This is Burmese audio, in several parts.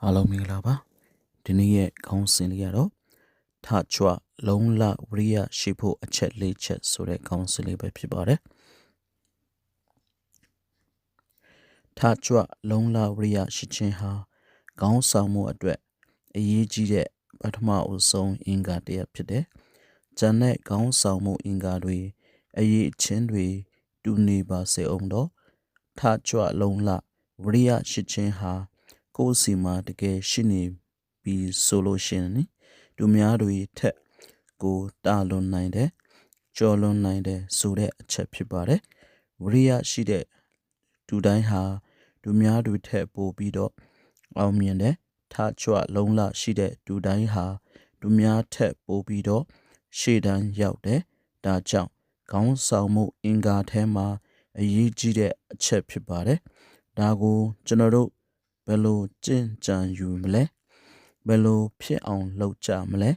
အားလုံးမင်္ဂလာပါဒီနေ့ရဲ့ခေါင်းစဉ်လေးကတော့ထကြွလုံးလဝရိယရှိဖို့အချက်၄ချက်ဆိုတဲ့ခေါင်းစဉ်လေးပဲဖြစ်ပါတယ်ထကြွလုံးလဝရိယရှိခြင်းဟာခေါင်းဆောင်မှုအတွက်အရေးကြီးတဲ့ပထမအဆုံးအင်္ဂါတစ်ရပ်ဖြစ်တယ်။ဂျန်တဲ့ခေါင်းဆောင်မှုအင်္ဂါတွေအရေးချင်းတွေတူနေပါစေအောင်တော့ထကြွလုံးလဝရိယရှိခြင်းဟာကိုယ်စီမှာတကယ်ရှိနေပြီးဆိုလို့ရှိရင်သူများတွေထက်ကိုတာလွန်နိုင်တယ်ကျော်လွန်နိုင်တယ်ဆိုတဲ့အချက်ဖြစ်ပါတယ်ဝရိယရှိတဲ့သူတိုင်းဟာသူများတွေထက်ပိုပြီးတော့အောင်မြင်တယ်ထကြွလုံးလရှိတဲ့သူတိုင်းဟာသူများထက်ပိုပြီးတော့ရှေ့တန်းရောက်တယ်ဒါကြောင့်ခေါင်းဆောင်မှုအင်္ဂါထဲမှာအရေးကြီးတဲ့အချက်ဖြစ်ပါတယ်ဒါကိုကျွန်တော်တို့ဘယ်လိုကျင့်ကြံယူမလဲဘယ်လိုဖြစ်အောင်လုပ်ကြမလဲ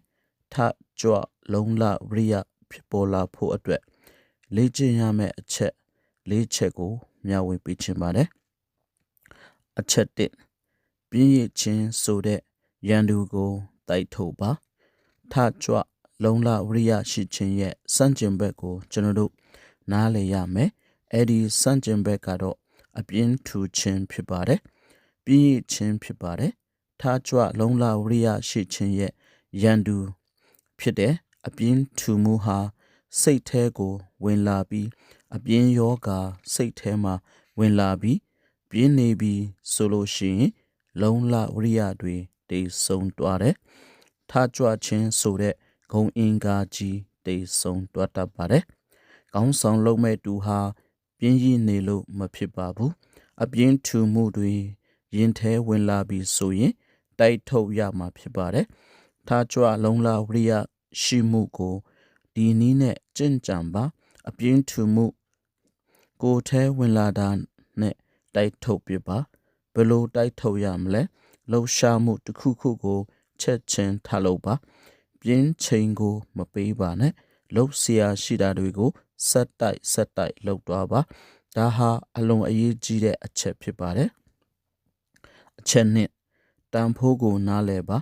ထကြွလုံးလဝရိယဖြစ်ပေါ်လာဖို့အတွက်လေ့ကျင့်ရမယ့်အချက်၄ချက်ကိုမျှဝေပေးခြင်းပါတယ်အချက်၁ပြည့်ရခြင်းဆိုတဲ့ရန်သူကိုတိုက်ထုတ်ပါထကြွလုံးလဝရိယရှိခြင်းရဲ့စန့်ကျင်ဘက်ကိုကျွန်တော်တို့နားလည်ရမယ်အဲ့ဒီစန့်ကျင်ဘက်ကတော့အပြင်းထူခြင်းဖြစ်ပါတယ်ပြည့်ရခြင်းဖြစ်ပါတယ်ထကြွလုံးလဝရိယရှိခြင်းရဲ့ရန်သူဖြစ်တဲ့အပြင်းထူမှုဟာစိတ်ထဲကိုဝင်လာပြီးအပြင်းယောဂါစိတ်ထဲမှာဝင်လာပြီးပြင်းနေပြီးဆိုလို့ရှိရင်လုံးလဝရိယတွေတိတ်ဆုံးသွားတယ်ထကြွခြင်းဆိုတဲ့ဂုံအင်္ဂါကြီးတိတ်ဆုံးသွားတတ်ပါတယ်ခေါင်းဆောင်လုံးမဲ့သူဟာပြင်းရည်နေလို့မဖြစ်ပါဘူးအပြင်းထူမှုတွေရင်ထဲဝင်လာပြီးဆိုရင်တိုက်ထုတ်ရမှာဖြစ်ပါတယ်ထကြွလုံးလဝရိယရှိမှုကိုဒီနည်းနဲ့ကျင့်ကြံပါအပြင်းထူမှုကိုယ်ထဲဝင်လာတာနဲ့တိုက်ထုတ်ပြပါဘယ်လိုတိုက်ထုတ်ရမလဲလှုပ်ရှားမှုတစ်ခုခုကိုချက်ချင်းထားလို့ပါပြင်းချိန်ကိုမပေးပါနဲ့လှုပ်ရှားရှိတာတွေကိုဆက်တိုက်လှုပ်သွားပါဒါဟာအလွန်အရေးကြီးတဲ့အချက်ဖြစ်ပါတယ်အချက်နှစ်တန်ဖိုးကိုနားလည်ပါ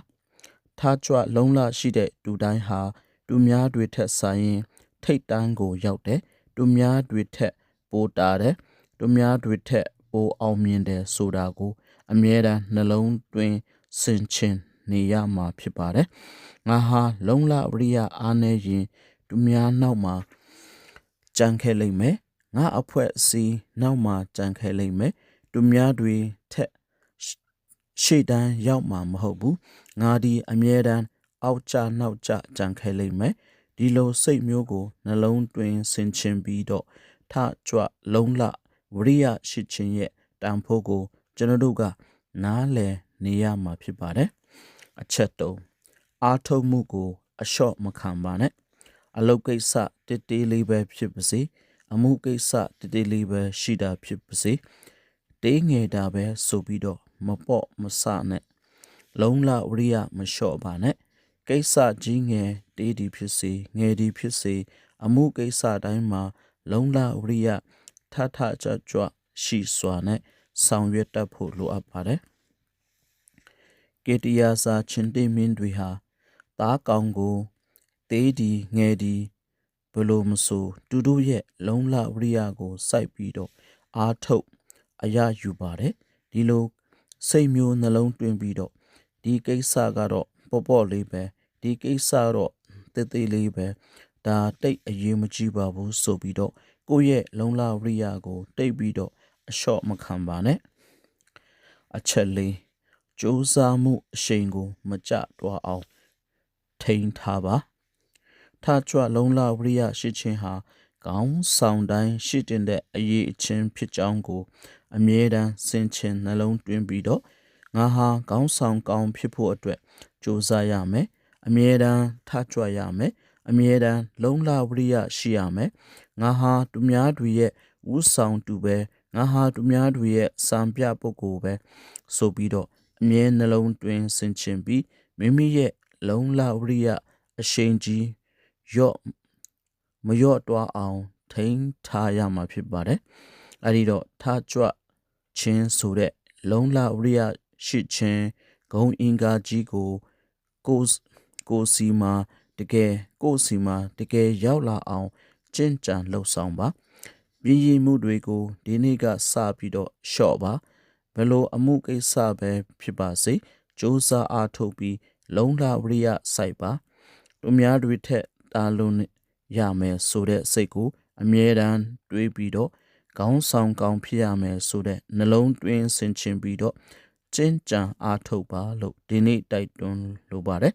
ထကြွလုံးလရှိတဲ့သူတိုင်းဟာသူများတွေထက်ဆိုင်ရင်ထိတ်တန်းကိုရောက်တယ်သူများတွေထက်ပိုတာတယ်သူများတွေထက်ပိုအောင်မြင်တယ်ဆိုတာကိုအမြဲတမ်းနှလုံးသွင်းဆင်ခြင်နေရမှာဖြစ်ပါတယ်ငါဟာလုံးလဝရိယအားနေရင်သူများနောက်မှာကြံခဲ့လိမ့်မယ်ငါအဖွဲ့အစည်းနောက်မှာကြံခဲ့လိမ့်မယ်သူများတွေထက်ရှေ့တန်းရောက်မှာမဟုတ်ဘူးငါဒီအမြဲတမ်းအောက်ကျနောက်ကျကြံခဲ့လိမ့်မယ်ဒီလိုစိတ်မျိုးကိုနှလုံးသွင်းဆင်ခြင်ပြီးတော့ထကြွလုံးလဝရိယရှိခြင်းရဲ့တန်ဖိုးကိုကျွန်တော်တို့ကနားလည်နေရမှာဖြစ်ပါတယ်အချက်၃အားထုတ်မှုကိုအလျှော့မခံပါနဲ့အလုပ်ကိစ္စတစ်တေးလေးပဲဖြစ်ပါစေအမှုကိစ္စတစ်တေးလေးပဲရှိတာဖြစ်ပါစေတေးငယ်တာပဲဆိုပြီးတော့မပေါ့မဆနဲ့လုံးလဝရိယမလျှော့ပါနဲ့ကိစ္စကြီးငယ်တေးဒီဖြစ်စေငယ်ဒီဖြစ်စေအမှုကိစ္စတိုင်းမှာလုံးလဝရိယထကြွရှိစွာနဲ့ဆောင်ရွက်တတ်ဖို့လိုအပ်ပါတယ်ကေတရာစာချင်းတိမင်းတွေဟာသားကောင်ကိုတေးဒီငယ်ဒီဘလို့မဆိုသူတို့ရဲ့လုံးလဝရိယကိုစိုက်ပြီးတော့အားထုတ်အရယူပါတယ်ဒီလိုစိတ်မျိုးနှလုံးသွင်းပြီးတော့ဒီကိစ္စကတော့ပေါ့လေးပဲဒီကိစ္စတော့သေးလေးပဲဒါတိတ်အရေးမကြီးပါဘူးဆိုပြီးတော့ကိုယ့်ရဲ့လုံးလဝရိယကိုတိတ်ပြီးတော့အလျှော့မခံပါနဲ့အချက်လေးကြိုးစားမှုအရှိန်ကိုမကြတော့အောင်ထိန်းထားပါထကြွလုံးလဝရိယရှိခြင်းဟာခေါင်းဆောင်တိုင်းရှိတဲ့အရေးအချင်းဖြစ်ကြောင်းကိုအမြဲတမ်းဆင်ခြင်နှလုံးသွင်းပြီးတော့ငါဟာခေါင်းဆောင်ကောင်းဖြစ်ဖို့အတွက်ကြိုးစားရမယ်အမြဲတမ်းထကြွရမယ်အမြဲတမ်းလုံးလဝရိယရှိရမယ်ငါဟာသူများတွေရဲ့ဝူဆောင်သူပဲငါဟာသူများတွေရဲ့စံပြပုဂ္ဂိုလ်ပဲဆိုပြီးတော့အမြဲနှလုံးသွင်းဆင်ခြင်ပြီးမိမိရဲ့လုံးလဝရိယအရှိန်ကြီးမယော့တွားအောင်ထိန်းထားရမှာဖြစ်ပါတယ်အဲဒီတော့ထကြွခြင်းဆိုတဲ့လုံးလဝရိယရှိခြင်း ဂုံအင်္ဂါကြီးကိုစီမှာတကယ်ရောက်လာအောင်ကျင့်ကြံလှုပ်ဆောင်ပါပြည်ရည်မှုတွေကိုဒီနေ့ကစပြီးတော့လျှော့ပါဘယ်လိုအမှုကိစ္စပဲဖြစ်ပါစေစူးစမ်းအားထုတ်ပြီးလုံလဝရိယစိုက်ပါသူများတွေထက်တာလွန်ရမယ်ဆိုတဲ့စိတ်ကိုအမြဲတမ်းတွေးပြီးတော့ခေါင်းဆောင်ကောင်းဖြစ်ရမယ်ဆိုတဲ့နှလုံးသွင်းဆင်ခြင်ပြီးတော့ကျင့်ကြံအားထုတ်ပါလို့ဒီနေ့တိုက်တွန်းလိုပါတယ်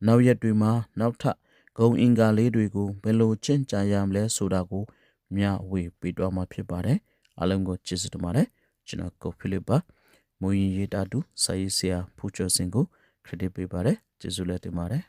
နောက်ရက်တွေမှာနောက်ထပ်ဂုံအင်္ဂါလေးတွေကိုဘယ်လိုကျင့်ကြံရမလဲဆိုတာကိုမျှဝေပေးသွားမှာဖြစ်ပါတယ်အားလုံးကိုကျေးဇူးတင်ပါတယ်ကျွန်တော်ကိုဖိလစ်ပါမူရင်ရေးတာတူစာရေးဆရာဖူကျော်စင်ကိုခရစ်တစ်ပေးပါတယ်ကျေးဇူးလည်းတင်ပါတယ်